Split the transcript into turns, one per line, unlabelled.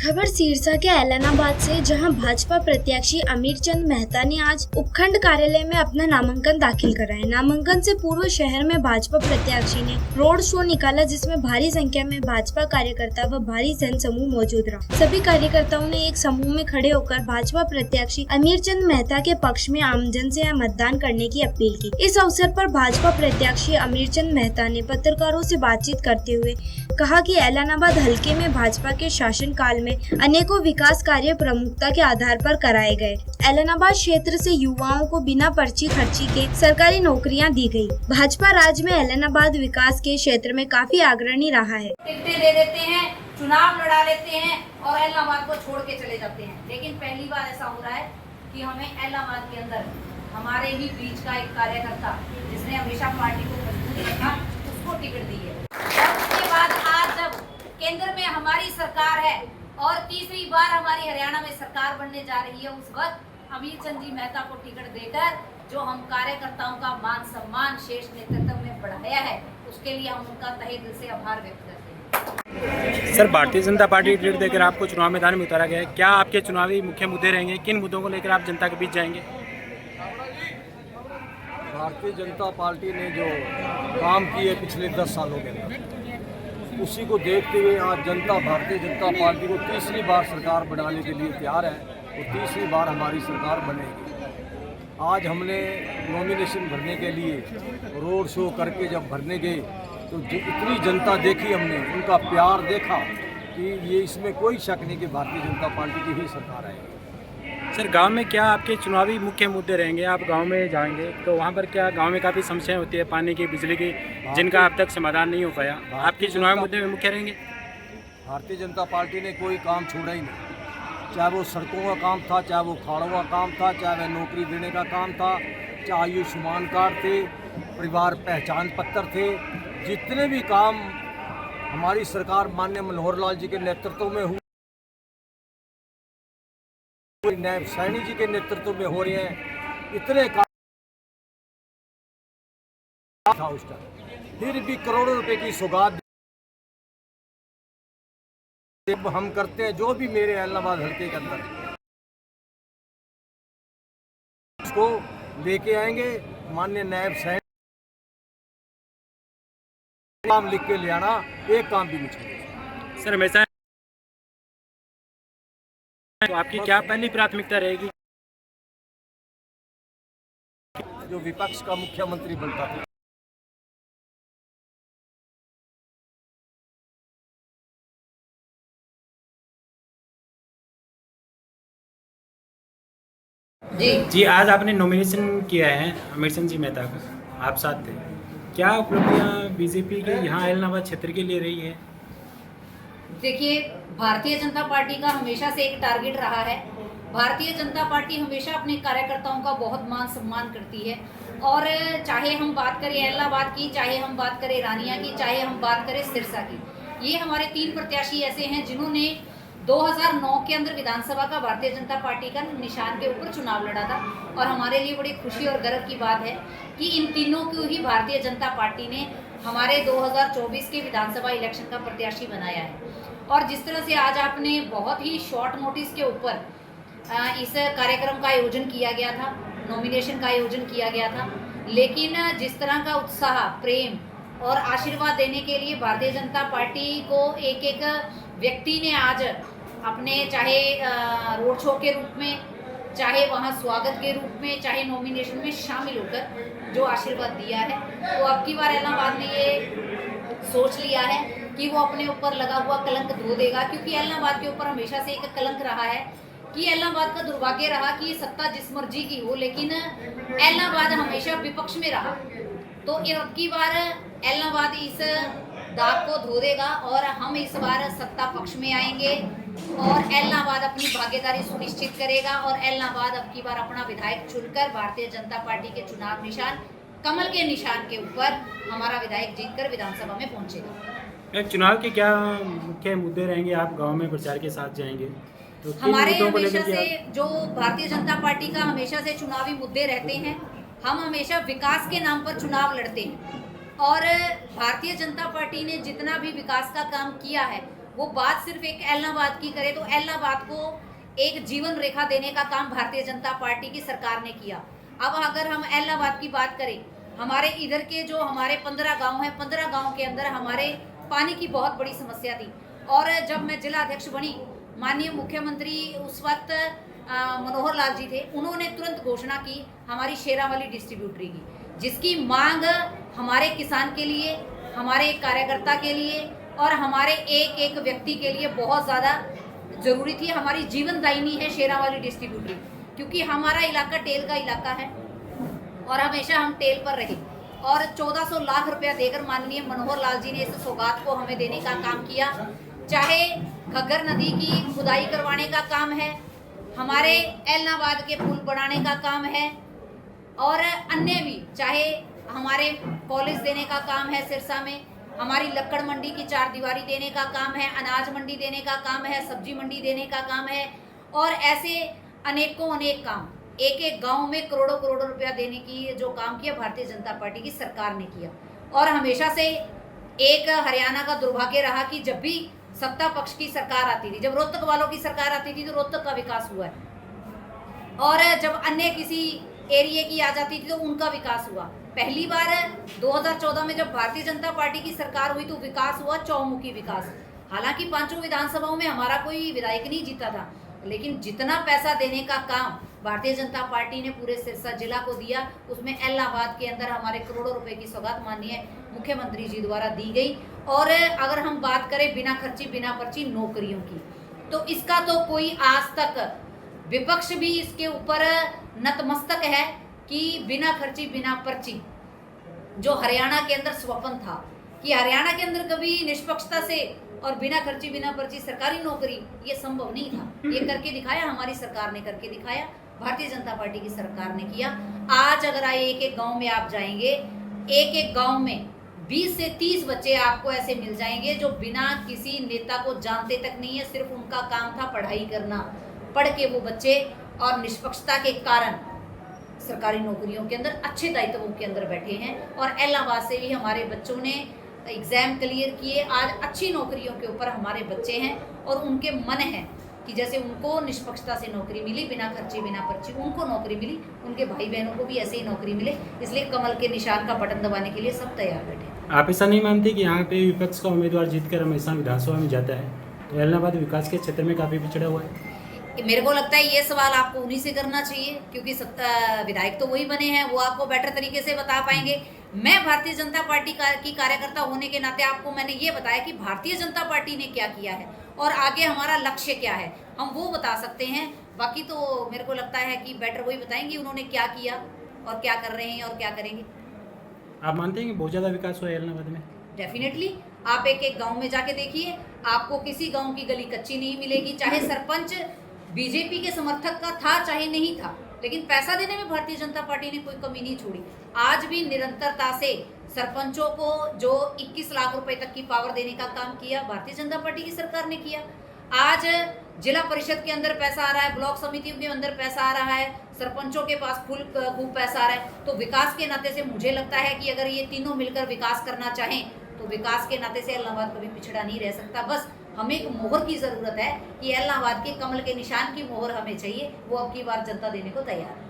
खबर सिरसा के ऐलनाबाद से, जहां भाजपा प्रत्याशी अमीरचंद मेहता ने आज उपखंड कार्यालय में अपना नामांकन दाखिल कराया। नामांकन से पूर्व शहर में भाजपा प्रत्याशी ने रोड शो निकाला, जिसमें भारी संख्या में भाजपा कार्यकर्ता व भारी जन समूह मौजूद रहा। सभी कार्यकर्ताओं ने एक समूह में खड़े होकर भाजपा प्रत्याशी अमीरचंद मेहता के पक्ष में आमजन से मतदान करने की अपील की। इस अवसर पर भाजपा प्रत्याशी अमीरचंद मेहता ने पत्रकारों से बातचीत करते हुए कहा कि ऐलनाबाद हलके में भाजपा के शासन काल में अनेकों विकास कार्य प्रमुखता के आधार पर कराए गए। ऐलनाबाद क्षेत्र से युवाओं को बिना पर्ची खर्ची के सरकारी नौकरियां दी गई। भाजपा राज्य में ऐलनाबाद विकास के क्षेत्र में काफी अग्रणी रहा है।
टिकटें दे देते हैं, चुनाव लड़ा लेते हैं और ऐलनाबाद को छोड़ के चले जाते हैं। लेकिन पहली बार ऐसा हो रहा है कि हमें ऐलनाबाद के अंदर हमारे ही बीच का एक कार्यकर्ता, जिसने हमेशा पार्टी को मजबूत रखा, उसको टिकट दी है। और उसके बाद आज जब केंद्र में हमारी सरकार है और तीसरी बार हमारी हरियाणा में सरकार बनने जा रही है, उस वक्त अमीरचंद जी मेहता को टिकट देकर जो हम कार्यकर्ताओं का मान सम्मान शेष नेतृत्व में बढ़ाया है, उसके लिए हम उनका तहे दिल से आभार व्यक्त करते हैं।
Sir, Bharatiya Janata party ticket देकर आपको चुनाव मैदान में उतारा गया है। क्या आपके चुनावी मुख्य मुद्दे रहेंगे? किन मुद्दों को लेकर आप जनता के बीच जाएंगे?
भारतीय जनता पार्टी ने जो काम किए पिछले 10 सालों के अंदर, उसी को देखते हुए आज जनता भारतीय जनता पार्टी को तीसरी बार सरकार बनाने के लिए तैयार है और तीसरी बार हमारी सरकार बनेगी। आज हमने नॉमिनेशन भरने के लिए रोड शो करके जब भरने गए तो इतनी जनता देखी हमने, उनका प्यार देखा कि ये इसमें कोई शक नहीं कि भारतीय जनता पार्टी की ही सरकार आएगी।
सर, गांव में क्या आपके चुनावी मुख्य मुद्दे रहेंगे? आप गांव में जाएंगे तो वहां पर क्या गांव में काफ़ी समस्याएं होती है, पानी की, बिजली की, जिनका अब तक समाधान नहीं हो पाया। आपके चुनावी मुद्दे में मुख्य रहेंगे?
भारतीय जनता पार्टी ने कोई काम छोड़ा ही नहीं, चाहे वो सड़कों का काम था, चाहे वो खाड़ों का काम था, चाहे वह नौकरी देने का काम था, चाहे आयुष्मान कार्ड थे, परिवार पहचान पत्र थे, जितने भी काम हमारी सरकार माननीय मनोहर लाल जी के नेतृत्व में हुए, नायब सैनी जी के नेतृत्व में हो रहे हैं, इतने काम था उस टाइम, फिर भी करोड़ों रुपए की सौगात हम करते हैं। जो भी मेरे ऐलनाबाद हल्के के अंदर उसको लेके आएंगे, माननीय नायब सैनी काम लिख के ले आना, एक काम भी नहीं छोड़ेगा।
सर, हमेशा तो आपकी क्या पहली प्राथमिकता रहेगी?
जो विपक्ष का मुख्यमंत्री बनता था,
जी, आज आपने नॉमिनेशन किया है अमीरचंद जी मेहता का, आप साथ थे। क्या उपलब्धियाँ बीजेपी के यहाँ ऐलनाबाद क्षेत्र के लिए रही है?
देखिए, भारतीय जनता पार्टी का हमेशा से एक टारगेट रहा है। भारतीय जनता पार्टी हमेशा अपने कार्यकर्ताओं का बहुत मान सम्मान करती है और चाहे हम बात करें ऐलनाबाद की, चाहे हम बात करें रानिया की, चाहे हम बात करें सिरसा की, ये हमारे 3 प्रत्याशी ऐसे हैं जिन्होंने 2009 के अंदर विधानसभा का भारतीय जनता पार्टी का निशान के ऊपर चुनाव लड़ा था। और हमारे लिए बड़ी खुशी और गर्व की बात है कि इन तीनों को ही भारतीय जनता पार्टी ने हमारे 2024 के विधानसभा इलेक्शन का प्रत्याशी बनाया है। और जिस तरह से आज आपने बहुत ही शॉर्ट नोटिस के ऊपर इस कार्यक्रम का आयोजन किया गया था, नॉमिनेशन का आयोजन किया गया था, लेकिन जिस तरह का उत्साह, प्रेम और आशीर्वाद देने के लिए भारतीय जनता पार्टी को एक एक व्यक्ति ने आज अपने, चाहे रोड शो के रूप में, चाहे वहाँ स्वागत के रूप में, चाहे नॉमिनेशन में शामिल होकर जो आशीर्वाद दिया है, तो अब की बार ऐलनाबाद ने ये सोच लिया है कि वो अपने ऊपर लगा हुआ कलंक धो देगा। क्योंकि ऐलनाबाद के ऊपर हमेशा से एक कलंक रहा है कि ऐलनाबाद का दुर्भाग्य रहा कि ये सत्ता जिस मर्जी की हो, लेकिन ऐलनाबाद हमेशा विपक्ष में रहा। तो अब की बार ऐलनाबाद इस दाग को धो देगा और हम इस बार सत्ता पक्ष में आएंगे और ऐलनाबाद अपनी भागीदारी सुनिश्चित करेगा और ऐलनाबाद अब की बार अपना विधायक चुनकर भारतीय जनता पार्टी के चुनाव निशान, कमल के निशान के ऊपर हमारा विधायक जीतकर विधानसभा में पहुंचेगा।
चुनाव के क्या मुख्य मुद्दे रहेंगे? आप गांव में प्रचार के साथ जाएंगे तो
हमारे हमेशा से जो भारतीय जनता पार्टी का हमेशा से चुनावी मुद्दे रहते हैं, हम हमेशा विकास के नाम पर चुनाव लड़ते हैं और भारतीय जनता पार्टी ने जितना भी विकास का काम किया है वो बात सिर्फ एक एलनाबाद की करे तो एलनाबाद को एक जीवन रेखा देने का काम भारतीय जनता पार्टी की सरकार ने किया। अब अगर हम एलनाबाद की बात करें, हमारे इधर के जो हमारे 15 गांव हैं, 15 गांव के अंदर हमारे पानी की बहुत बड़ी समस्या थी। और जब मैं जिला अध्यक्ष बनी, माननीय मुख्यमंत्री उस वक्त मनोहर लाल जी थे, उन्होंने तुरंत घोषणा की हमारी शेरावाली डिस्ट्रीब्यूटरी की, जिसकी मांग हमारे किसान के लिए, हमारे कार्यकर्ता के लिए और हमारे एक एक व्यक्ति के लिए बहुत ज़्यादा ज़रूरी थी। हमारी जीवनदायिनी है शेरावाली डिस्ट्रीब्यूटरी, क्योंकि हमारा इलाका टेल का इलाका है और हमेशा हम टेल पर रहे। और 1400 लाख रुपया देकर माननीय मनोहर लाल जी ने इस सौगात को हमें देने का काम किया। चाहे घग्गर नदी की खुदाई करवाने का काम है, हमारे एलनाबाद के पुल बनाने का काम है और अन्य भी, चाहे हमारे कॉलेज देने का काम है सिरसा में, हमारी लक्कड़ मंडी की 4 दीवारी देने का काम है, अनाज मंडी देने का काम है, सब्जी मंडी देने का काम है और ऐसे अनेकों अनेक काम। एक एक गांव में करोड़ों करोड़ों रुपया देने की जो काम किया भारतीय जनता पार्टी की सरकार ने किया। और हमेशा से एक हरियाणा का दुर्भाग्य रहा कि जब भी सत्ता पक्ष की सरकार आती थी, जब रोहतक वालों की सरकार आती थी तो रोहतक का विकास हुआ है, और जब अन्य किसी एरिया की आ जाती थी तो उनका विकास हुआ। पहली बार 2014 में जब भारतीय जनता पार्टी की सरकार हुई तो विकास हुआ चौमुखी विकास। हालांकि 5 विधानसभाओं में हमारा कोई विधायक नहीं जीता था, लेकिन जितना पैसा देने का काम भारतीय जनता पार्टी ने पूरे सिरसा जिला को दिया, उसमें एलनाबाद के अंदर हमारे करोड़ों रुपए की सौगात माननीय मुख्यमंत्री जी द्वारा दी गई। और अगर हम बात करें बिना खर्ची बिना पर्ची नौकरियों की, तो इसका तो कोई आज तक, विपक्ष भी इसके ऊपर नतमस्तक है कि बिना खर्ची बिना पर्ची, जो हरियाणा के अंदर स्वप्न था कि हरियाणा के अंदर कभी निष्पक्षता से और बिना खर्ची बिना पर्ची सरकारी नौकरी, ये संभव नहीं था। ये करके दिखाया, हमारी सरकार ने करके दिखाया, भारतीय जनता पार्टी की सरकार ने किया। आज अगर आए एक एक गांव में आप जाएंगे, एक एक गांव में 20 से 30 बच्चे आपको ऐसे मिल जाएंगे जो बिना किसी नेता को जानते तक नहीं है, सिर्फ उनका काम था पढ़ाई करना। पढ़ के वो बच्चे और निष्पक्षता के कारण सरकारी नौकरियों के अंदर अच्छे दायित्वों के अंदर बैठे हैं। और इलाहाबाद से भी हमारे बच्चों ने एग्ज़ाम क्लियर किए, आज अच्छी नौकरियों के ऊपर हमारे बच्चे हैं और उनके मन है कि जैसे उनको निष्पक्षता से नौकरी मिली, बिना खर्चे बिना पर्ची उनको नौकरी मिली, उनके भाई बहनों को भी ऐसे ही नौकरी मिले। इसलिए कमल के निशान का बटन दबाने के लिए सब तैयार बैठे।
आप ऐसा नहीं मानते कि यहाँ पे विपक्ष का उम्मीदवार जीतकर हमेशा विधानसभा में जाता है, तो इलाहाबाद विकास के क्षेत्र में काफ़ी पिछड़ा हुआ है?
मेरे को लगता है ये सवाल आपको उन्हीं से करना चाहिए, क्योंकि विधायक तो वही बने हैं, वो आपको बेटर तरीके से बता पाएंगे। मैं भारतीय जनता पार्टी की कार्यकर्ता होने के नाते आपको मैंने ये बताया कि भारतीय जनता पार्टी ने क्या किया है और आगे हमारा लक्ष्य क्या है, हम वो बता सकते हैं। बाकी तो मेरे को लगता है कि बेटर वही बताएंगे उन्होंने क्या किया और क्या कर रहे हैं और क्या करेंगे।
आप मानते हैं कि बहुत ज़्यादा विकास हुआ है इलाहाबाद में?
डेफिनेटली, आप एक एक गांव में जाके देखिए, आपको किसी गांव की गली कच्ची नहीं मिलेगी। चाहे सरपंच बीजेपी के समर्थक का था चाहे नहीं था, लेकिन पैसा देने में भारतीय जनता पार्टी ने कोई कमी नहीं छोड़ी। आज भी निरंतरता से सरपंचों को जो 21 लाख रुपए तक की पावर देने का काम किया भारतीय जनता पार्टी की सरकार ने किया। आज जिला परिषद के अंदर पैसा आ रहा है, ब्लॉक समितियों के अंदर पैसा आ रहा है, सरपंचों के पास खूब पैसा आ रहा है। तो विकास के नाते से मुझे लगता है कि अगर ये तीनों मिलकर विकास करना चाहें तो विकास के नाते से इलाहाबाद कभी पिछड़ा नहीं रह सकता। बस हमें एक मोहर की ज़रूरत है कि इलाहाबाद के कमल के निशान की मोहर हमें चाहिए, वो अब की बार जनता देने को तैयार है।